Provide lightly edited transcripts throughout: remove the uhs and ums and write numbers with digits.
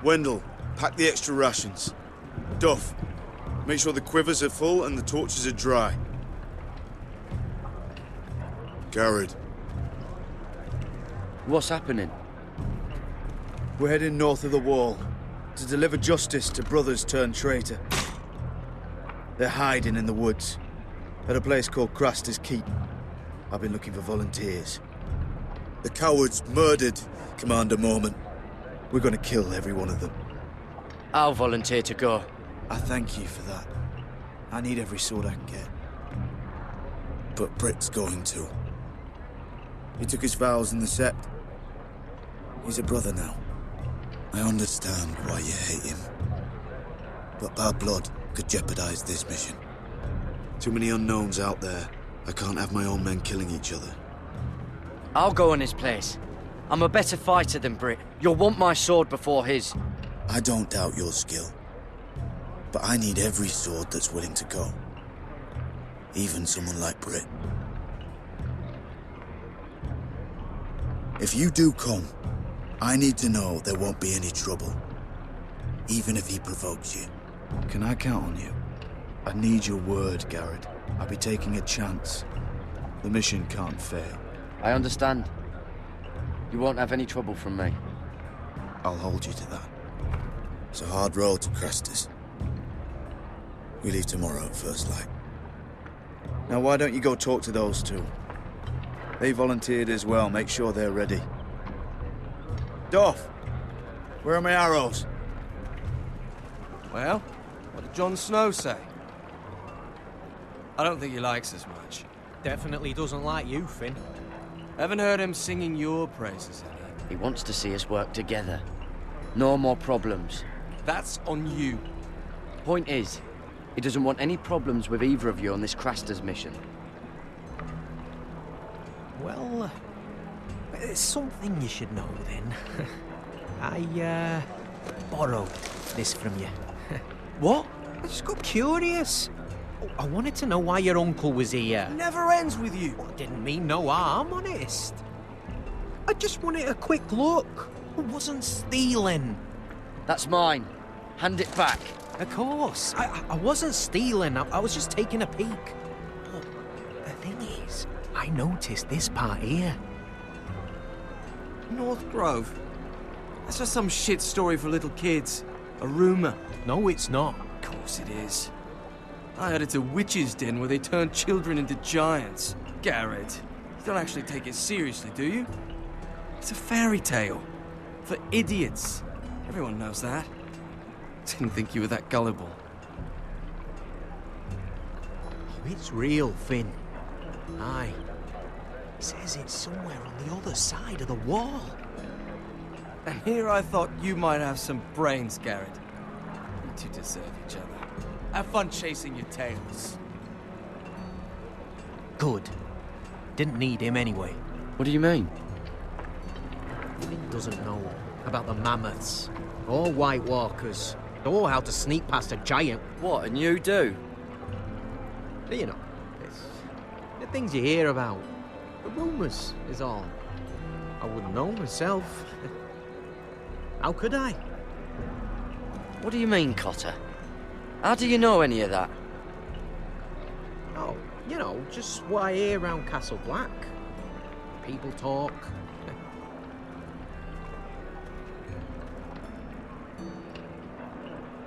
Wendell, pack the extra rations. Duff, make sure the quivers are full and the torches are dry. Garrett. What's happening? We're heading north of the wall to deliver justice to brothers turned traitor. They're hiding in the woods at a place called Craster's Keep. I've been looking for volunteers. The cowards murdered Commander Mormon. We're gonna kill every one of them. I'll volunteer to go. I thank you for that. I need every sword I can get. But Britt's going to. He took his vows in the Sept. He's a brother now. I understand why you hate him. But bad blood could jeopardize this mission. Too many unknowns out there. I can't have my own men killing each other. I'll go in his place. I'm a better fighter than Britt. You'll want my sword before his. I don't doubt your skill. But I need every sword that's willing to go. Even someone like Britt. If you do come, I need to know there won't be any trouble. Even if he provokes you. Can I count on you? I need your word, Garrett. I'll be taking a chance. The mission can't fail. I understand. You won't have any trouble from me. I'll hold you to that. It's a hard road to Craster's. We leave tomorrow at first light. Now why don't you go talk to those two? They volunteered as well. Make sure they're ready. Duff, where are my arrows? Well, what did Jon Snow say? I don't think he likes us much. Definitely doesn't like you, Finn. Haven't heard him singing your praises any. He wants to see us work together. No more problems. That's on you. Point is, he doesn't want any problems with either of you on this Craster's mission. Well, there's something you should know then. I, borrowed this from you. What? I just got curious. I wanted to know why your uncle was here. Never ends with you. I didn't mean no harm, honest. I just wanted a quick look. I wasn't stealing. That's mine. Hand it back. Of course. I wasn't stealing. I was just taking a peek. But the thing is, I noticed this part here. North Grove? That's just some shit story for little kids. A rumor. No, it's not. Of course it is. I heard it's a witch's den where they turn children into giants. Garrett, you don't actually take it seriously, do you? It's a fairy tale. For idiots. Everyone knows that. Didn't think you were that gullible. Oh, it's real, Finn. Aye. It says it's somewhere on the other side of the wall. And here I thought you might have some brains, Garrett. You two deserve each other. Have fun chasing your tails. Good. Didn't need him anyway. What do you mean? Finn doesn't know about the mammoths, or White Walkers, or how to sneak past a giant. What, and you do? You know, it's the things you hear about. The rumours is all. I wouldn't know myself. How could I? What do you mean, Cotter? How do you know any of that? Oh, you know, just what I hear around Castle Black. People talk.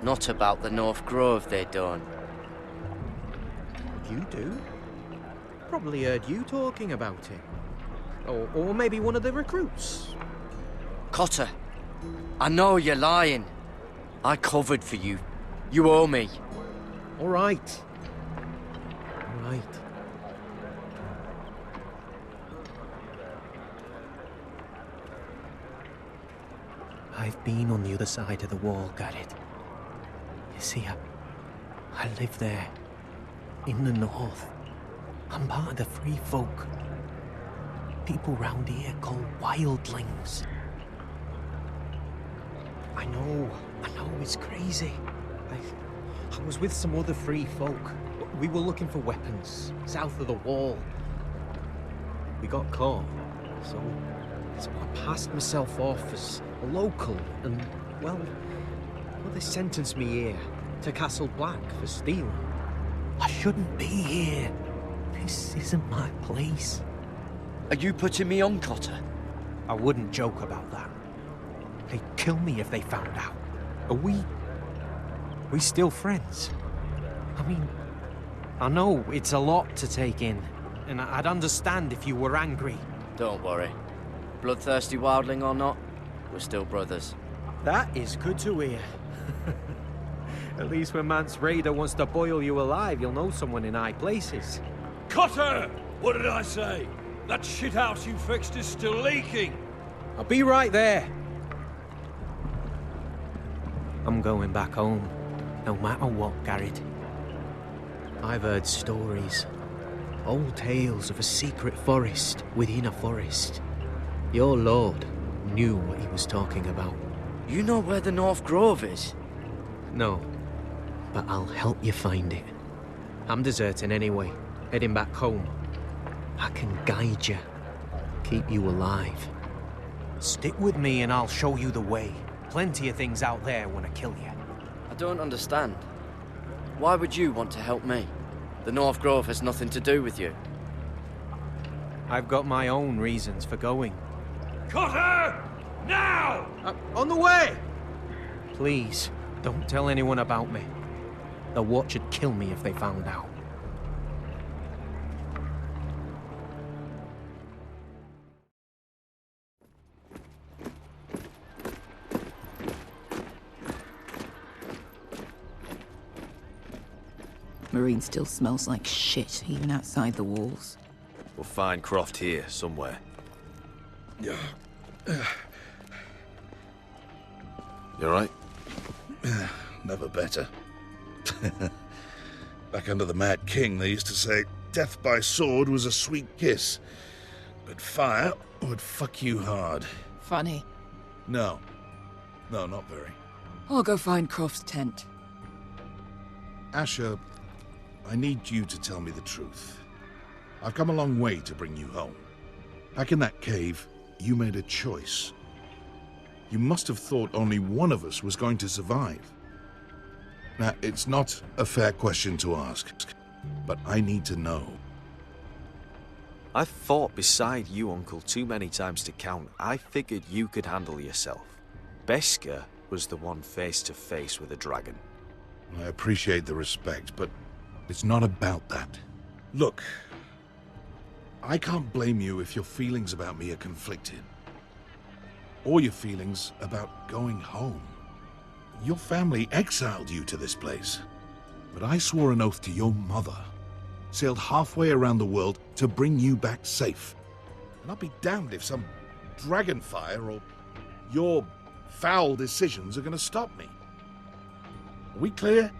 Not about the North Grove, they don't. You do? Probably heard you talking about it. Or maybe one of the recruits. Cotter, I know you're lying. I covered for you. You owe me. All right. All right. I've been on the other side of the wall, Garrett. You see, I live there, in the north. I'm part of the free folk. People round here call wildlings. I know it's crazy. I was with some other free folk. We were looking for weapons, south of the wall. We got caught, so I passed myself off as a local, and Well, they sentenced me here to Castle Black for stealing. I shouldn't be here. This isn't my place. Are you putting me on, Cotter? I wouldn't joke about that. They'd kill me if they found out. Are we still friends? I mean, I know it's a lot to take in, and I'd understand if you were angry. Don't worry. Bloodthirsty wildling or not, we're still brothers. That is good to hear. At least when Mance Raider wants to boil you alive, you'll know someone in high places. Cotter! What did I say? That shithouse you fixed is still leaking! I'll be right there. I'm going back home, no matter what, Garrett. I've heard stories. Old tales of a secret forest within a forest. Your lord knew what he was talking about. You know where the North Grove is? No, but I'll help you find it. I'm deserting anyway, heading back home. I can guide you, keep you alive. Stick with me and I'll show you the way. Plenty of things out there want to kill you. I don't understand. Why would you want to help me? The North Grove has nothing to do with you. I've got my own reasons for going. Cotter! Now! On the way! Please, don't tell anyone about me. The Watch would kill me if they found out. Marine still smells like shit, even outside the walls. We'll find Croft here, somewhere. Yeah. You alright? Never better. Back under the Mad King, they used to say death by sword was a sweet kiss, but fire would fuck you hard. Funny. No, not very. I'll go find Croft's tent. Asher, I need you to tell me the truth. I've come a long way to bring you home. Back in that cave, you made a choice. You must have thought only one of us was going to survive. Now, it's not a fair question to ask, but I need to know. I've fought beside you, Uncle, too many times to count. I figured you could handle yourself. Beskha was the one face to face with a dragon. I appreciate the respect, but it's not about that. Look, I can't blame you if your feelings about me are conflicted. Or your feelings about going home. Your family exiled you to this place. But I swore an oath to your mother. Sailed halfway around the world to bring you back safe. And I'll be damned if some dragonfire or your foul decisions are going to stop me. Are we clear?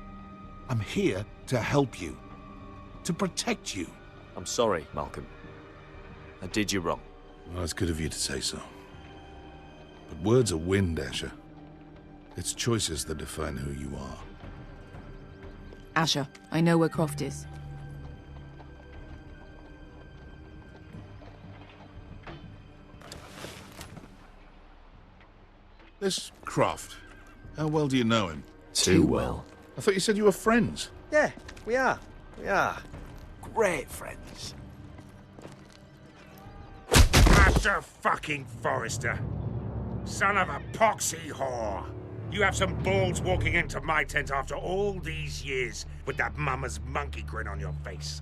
I'm here to help you. To protect you. I'm sorry, Malcolm. I did you wrong. Well, it's good of you to say so. But words are wind, Asher. It's choices that define who you are. Asher, I know where Croft is. This Croft, how well do you know him? Too well. I thought you said you were friends. Yeah, we are. We are. Great friends. Asher fucking Forrester. Son of a poxy whore. You have some balls walking into my tent after all these years with that mama's monkey grin on your face.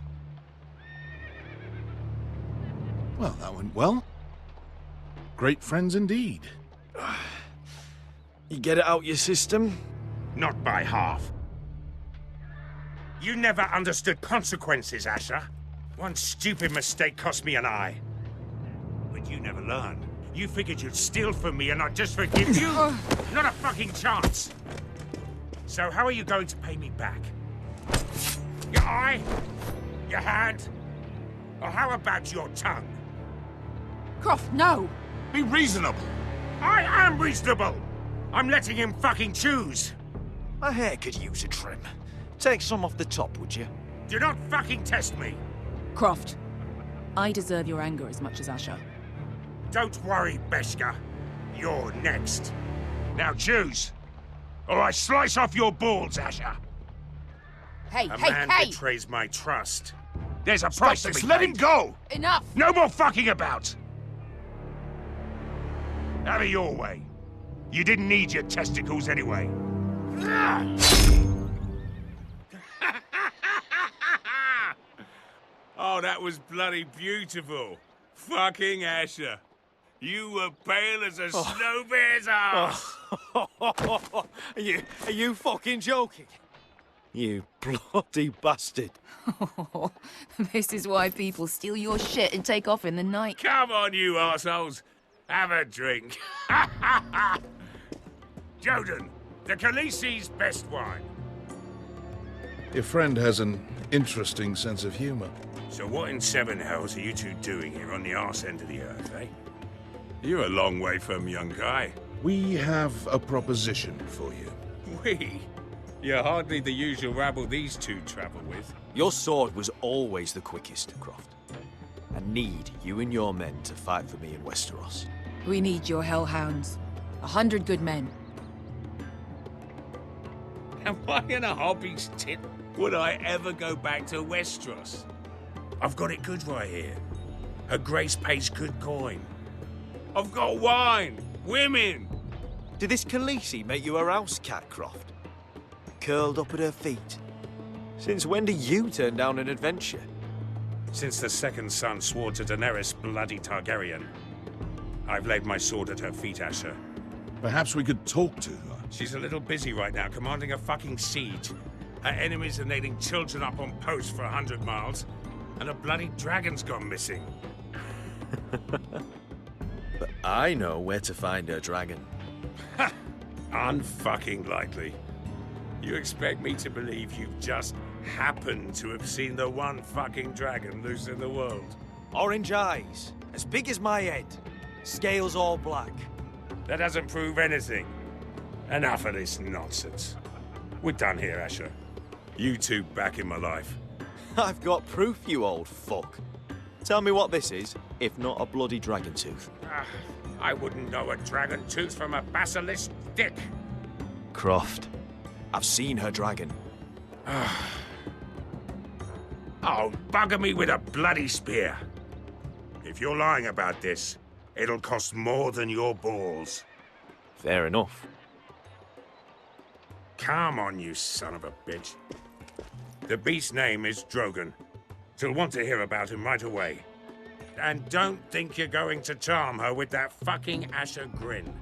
Well, that went well. Great friends indeed. You get it out your system? Not by half. You never understood consequences, Asher. One stupid mistake cost me an eye. But you never learned. You figured you'd steal from me and I'd just forgive you? Not a fucking chance. So how are you going to pay me back? Your eye? Your hand? Or how about your tongue? Croft, no! Be reasonable. I am reasonable. I'm letting him fucking choose. My hair could use a trim. Take some off the top, would you? Do not fucking test me. Croft, I deserve your anger as much as Asher. Don't worry, Beskha. You're next. Now choose, or I slice off your balls, Asher. Hey, A hey, man hey! betrays my trust. There's a Stop price to this! be Let paid. him go! Enough! No more fucking about! Have it your way. You didn't need your testicles anyway. Oh, that was bloody beautiful. Fucking Asher. You were pale as a snow bear's ass. Are you fucking joking? You bloody bastard. This is why people steal your shit and take off in the night. Come on, you arseholes. Have a drink. Joden, the Khaleesi's best wine. Your friend has an interesting sense of humor. So what in seven hells are you two doing here on the arse end of the earth, eh? You're a long way from, young guy. We have a proposition for you. We? You're hardly the usual rabble these two travel with. Your sword was always the quickest, Croft. I need you and your men to fight for me in Westeros. We need your hellhounds. 100 good men. Am I in a hobby's tit? Would I ever go back to Westeros? I've got it good right here. Her Grace pays good coin. I've got wine, women. Did this Khaleesi make you a house cat, Croft? Curled up at her feet? Since when do you turn down an adventure? Since the second son swore to Daenerys bloody Targaryen, I've laid my sword at her feet, Asher. Perhaps we could talk to her. She's a little busy right now, commanding a fucking siege. Her enemies are nailing children up on posts for 100 miles, and a bloody dragon's gone missing. But I know where to find her dragon. Ha! Unfucking likely. You expect me to believe you've just happened to have seen the one fucking dragon loose in the world? Orange eyes, as big as my head. Scales all black. That doesn't prove anything. Enough of this nonsense. We're done here, Asher. You two back in my life. I've got proof, you old fuck. Tell me what this is, if not a bloody dragon tooth. I wouldn't know a dragon tooth from a basilisk dick. Croft, I've seen her dragon. Oh, bugger me with a bloody spear. If you're lying about this, it'll cost more than your balls. Fair enough. Come on, you son of a bitch. The beast's name is Drogon. She'll want to hear about him right away. And don't think you're going to charm her with that fucking Asher grin.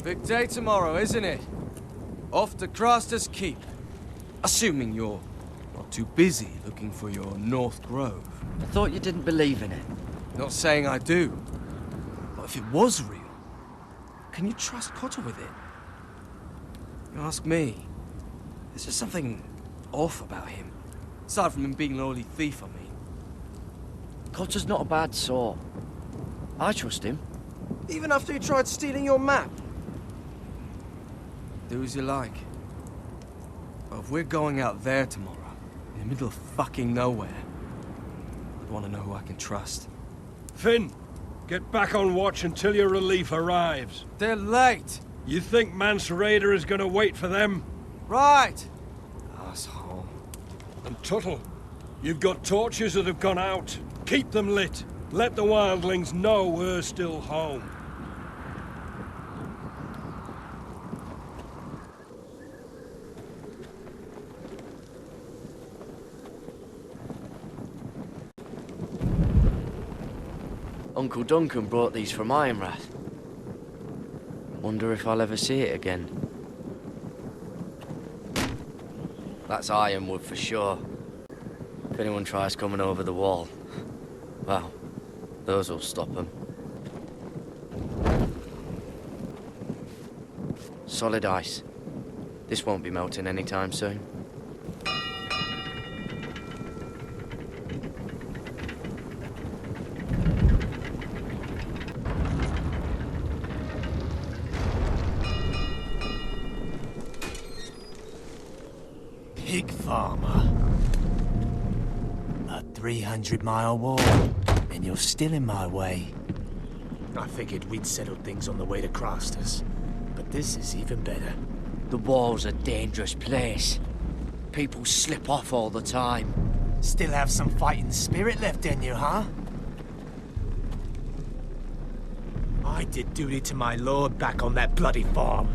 Big day tomorrow, isn't it? Off to Craster's Keep. Assuming you're not too busy looking for your North Grove. I thought you didn't believe in it. Not saying I do. But if it was real, can you trust Cotter with it? You ask me. There's just something off about him. Aside from him being an lowly thief, I mean. Cotter's not a bad sort. I trust him. Even after he tried stealing your map? Do as you like. But if we're going out there tomorrow, in the middle of fucking nowhere, I'd want to know who I can trust. Finn, get back on watch until your relief arrives. They're late! You think Mance Rayder is gonna wait for them? Right! Asshole. And Tuttle, you've got torches that have gone out. Keep them lit. Let the wildlings know we're still home. Uncle Duncan brought these from Ironrath. Wonder if I'll ever see it again. That's ironwood for sure. If anyone tries coming over the wall, well, those will stop them. Solid ice. This won't be melting anytime soon. Pig farmer. A 300-mile war, and you're still in my way. I figured we'd settled things on the way to Crossters, but this is even better. The wall's a dangerous place. People slip off all the time. Still have some fighting spirit left in you, huh? I did duty to my lord back on that bloody farm.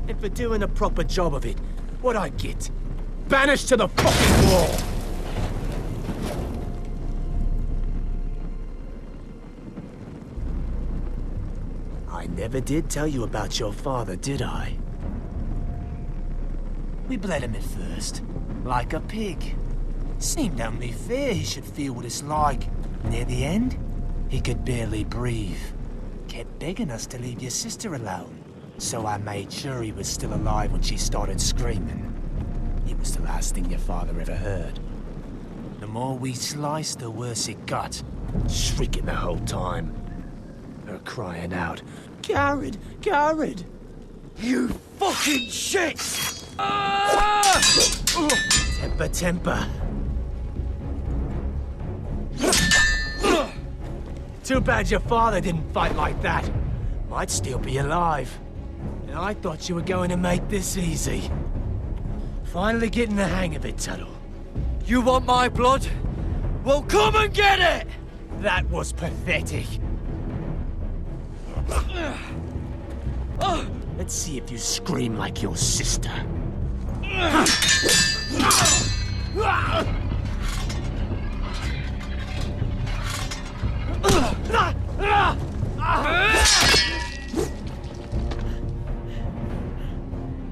And for doing a proper job of it, what'd I get? Banished to the fucking wall! I never did tell you about your father, did I? We bled him at first, like a pig. Seemed only fair he should feel what it's like. Near the end, he could barely breathe. Kept begging us to leave your sister alone. So I made sure he was still alive when she started screaming. It was the last thing your father ever heard. The more we sliced, the worse it got. Shrieking the whole time. Her crying out, "Garrett! Garrett!" You fucking shit! Temper, temper. Too bad your father didn't fight like that. Might still be alive. And I thought you were going to make this easy. Finally getting the hang of it, Tuttle. You want my blood? Well, come and get it! That was pathetic. Let's see if you scream like your sister.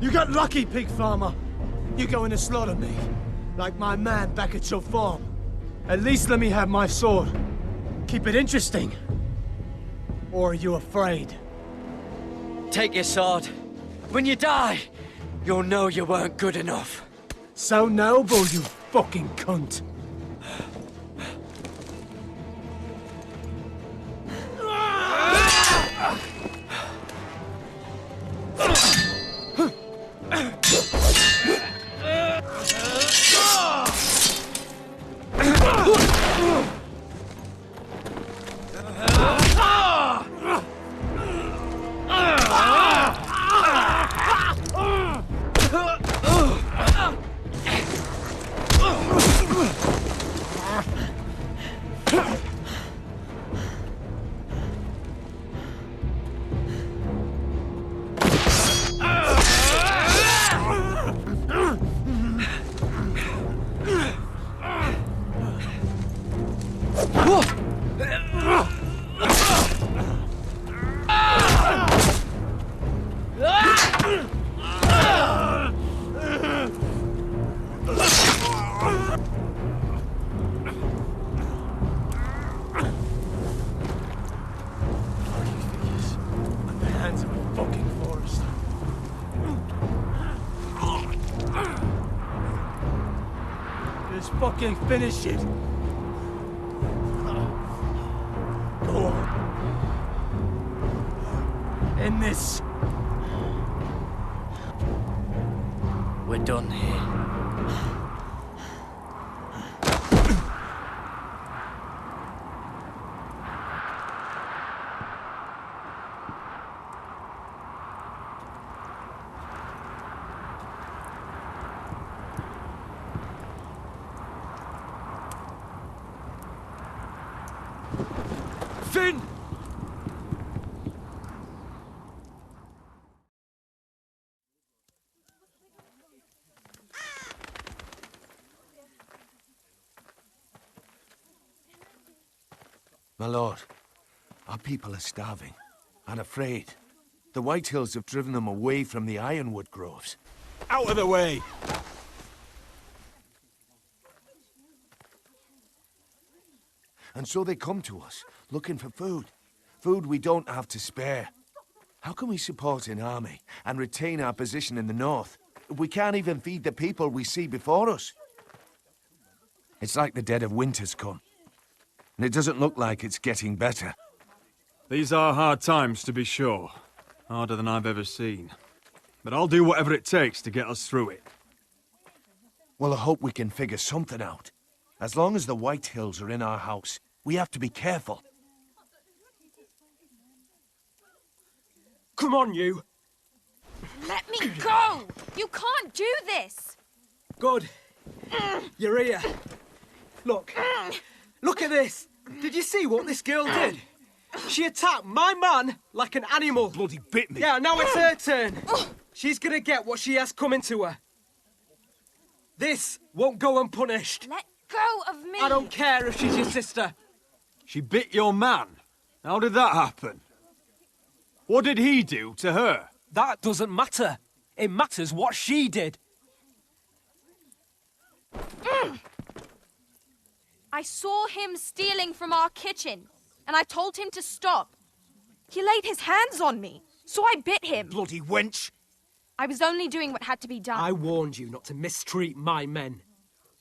You got lucky, pig farmer. You're going to slaughter me, like my man back at your farm. At least let me have my sword. Keep it interesting. Or are you afraid? Take your sword. When you die, you'll know you weren't good enough. So noble, you fucking cunt. Fucking finish it. Go on. End this. We're done here. Finn! My lord, our people are starving and afraid. The Whitehills have driven them away from the ironwood groves. Out of the way! And so they come to us, looking for food. Food we don't have to spare. How can we support an army and retain our position in the north? we can't even feed the people we see before us. It's like the dead of winter's come. And it doesn't look like it's getting better. These are hard times, to be sure. Harder than I've ever seen. But I'll do whatever it takes to get us through it. Well, I hope we can figure something out. As long as the White Hills are in our house, we have to be careful. Come on, you! Let me go! You can't do this! Good. You're here. Look. Look at this! Did you see what this girl did? She attacked my man like an animal. Bloody bit me. Yeah, now it's her turn. She's gonna get what she has coming to her. This won't go unpunished. Let go of me! I don't care if she's your sister. She bit your man. How did that happen? What did he do to her? That doesn't matter. It matters what she did. I saw him stealing from our kitchen, and I told him to stop. He laid his hands on me, so I bit him. Bloody wench! I was only doing what had to be done. I warned you not to mistreat my men.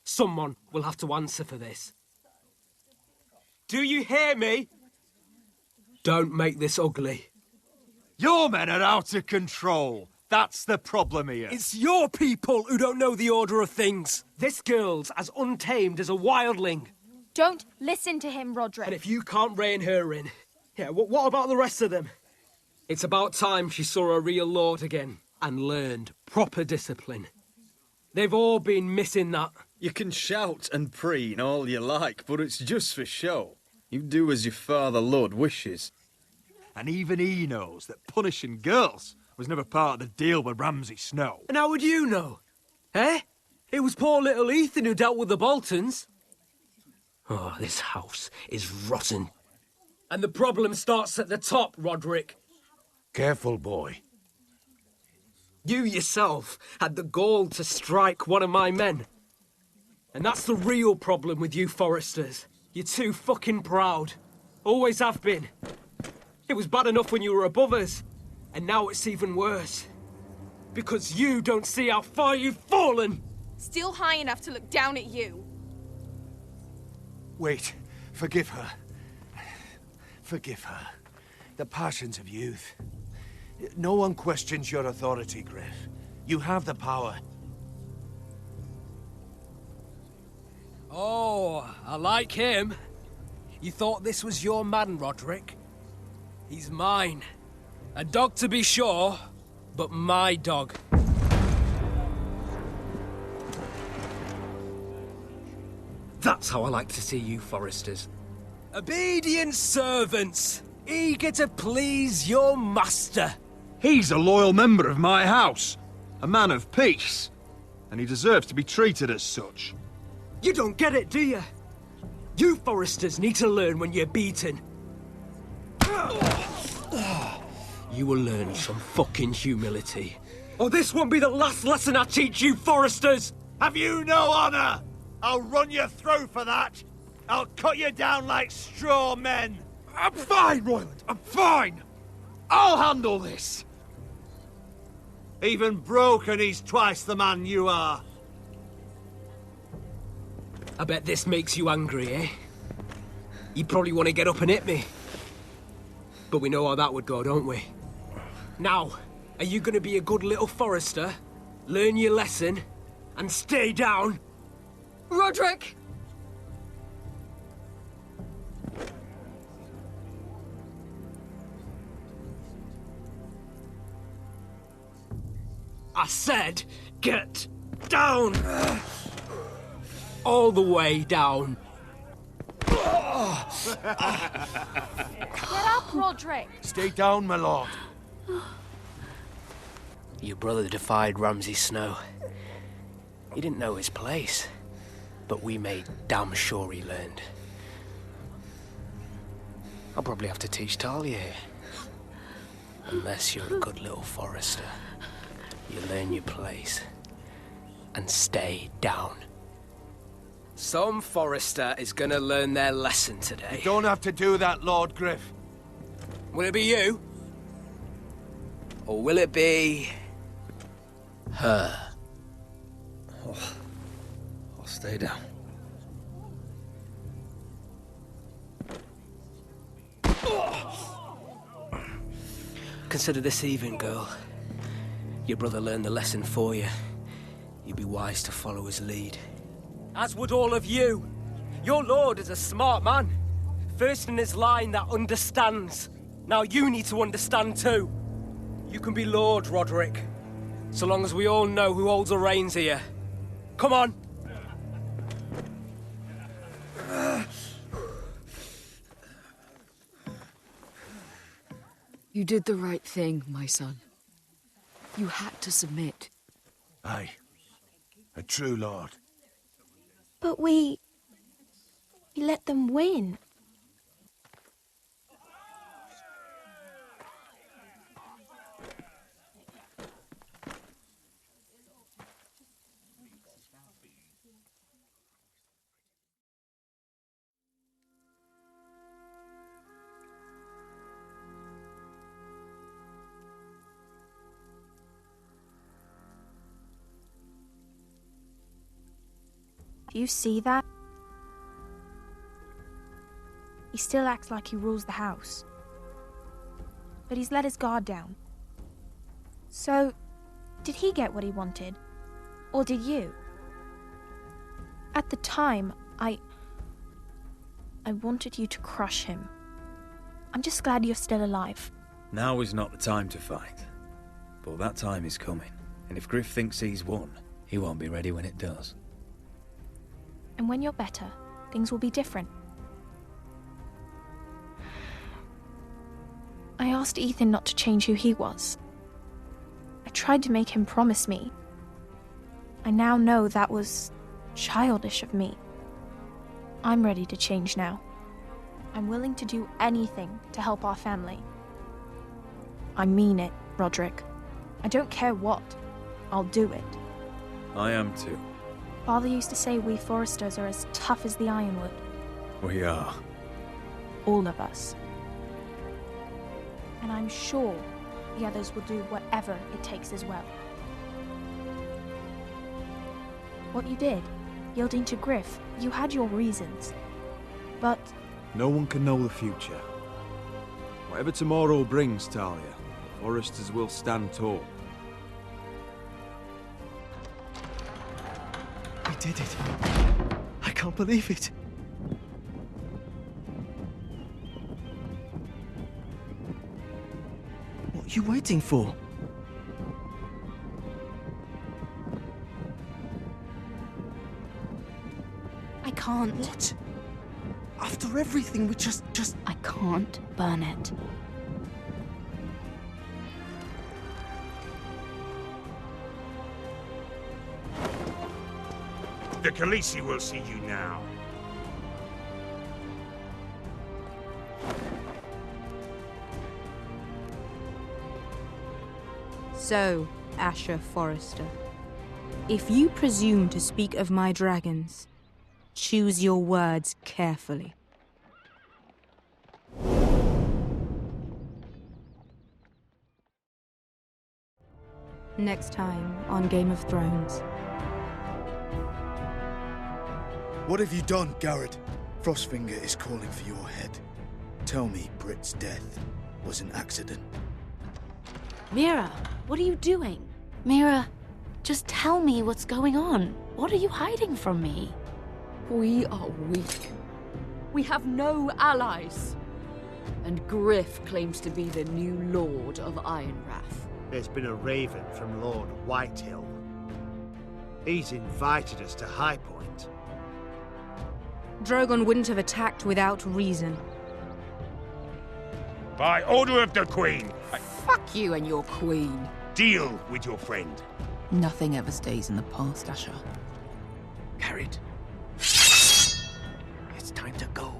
Someone will have to answer for this. Do you hear me? Don't make this ugly. Your men are out of control. That's the problem here. It's your people who don't know the order of things. This girl's as untamed as a wildling. Don't listen to him, Roderick. And if you can't rein her in, yeah, what about the rest of them? It's about time she saw a real lord again and learned proper discipline. They've all been missing that. You can shout and preen all you like, but it's just for show. You do as your father Lord wishes. And even he knows that punishing girls was never part of the deal with Ramsay Snow. And how would you know? Eh? It was poor little Ethan who dealt with the Boltons. Oh, this house is rotten. And the problem starts at the top, Roderick. Careful, boy. You yourself had the gall to strike one of my men. And that's the real problem with you Forresters. You're too fucking proud. Always have been. It was bad enough when you were above us. And now it's even worse. Because you don't see how far you've fallen. Still high enough to look down at you. Wait. Forgive her. Forgive her. The passions of youth. No one questions your authority, Griff. You have the power. Oh, I like him. You thought this was your man, Roderick? He's mine. A dog to be sure, but my dog. That's how I like to see you, Forresters. Obedient servants, eager to please your master. He's a loyal member of my house, a man of peace, and he deserves to be treated as such. You don't get it, do you? You Forresters need to learn when you're beaten. You will learn some fucking humility. Or this won't be the last lesson I teach you, Forresters! Have you no honor? I'll run your throat for that. I'll cut you down like straw men. I'm fine, Royland. I'm fine. I'll handle this. Even broken, he's twice the man you are. I bet this makes you angry, eh? You probably want to get up and hit me. But we know how that would go, don't we? Now, are you going to be a good little Forrester, learn your lesson, and stay down? Roderick! I said, get down! All the way down. Get up, Roderick! Stay down, my lord. Your brother defied Ramsay Snow. He didn't know his place, but we made damn sure he learned. I'll probably have to teach Talia here. Unless you're a good little Forrester. You learn your place and stay down. Some Forrester is gonna learn their lesson today. You don't have to do that, Lord Griff. Will it be you? Or will it be... her? I'll stay down. Consider this even, girl. Your brother learned the lesson for you. You'd be wise to follow his lead. As would all of you. Your lord is a smart man. First in his line that understands. Now you need to understand too. You can be Lord, Roderick. So long as we all know who holds the reins here. Come on! You did the right thing, my son. You had to submit. Aye. A true lord. But we let them win. Do you see that? He still acts like he rules the house. But he's let his guard down. So, did he get what he wanted? Or did you? At the time, I wanted you to crush him. I'm just glad you're still alive. Now is not the time to fight. But that time is coming. And if Griff thinks he's won, he won't be ready when it does. And when you're better, things will be different. I asked Ethan not to change who he was. I tried to make him promise me. I now know that was childish of me. I'm ready to change now. I'm willing to do anything to help our family. I mean it, Roderick. I don't care what. I'll do it. I am too. Father used to say we Forresters are as tough as the ironwood. We are. All of us. And I'm sure the others will do whatever it takes as well. What you did, yielding to Griff, you had your reasons. But No one can know the future. Whatever tomorrow brings, Talia, the Forresters will stand tall. We did it. I can't believe it. What are you waiting for? I can't. What? After everything, we just... I can't burn it. The Khaleesi will see you now. So, Asher Forrester, if you presume to speak of my dragons, choose your words carefully. Next time on Game of Thrones. What have you done, Garrett? Frostfinger is calling for your head. Tell me Britt's death was an accident. Mira, what are you doing? Mira, just tell me what's going on. What are you hiding from me? We are weak. We have no allies. And Griff claims to be the new Lord of Ironrath. There's been a raven from Lord Whitehill. He's invited us to High Point. Drogon wouldn't have attacked without reason. By order of the Queen, Fuck you and your queen. deal with your friend. Nothing ever stays in the past, Asher. Garrett. It's time to go.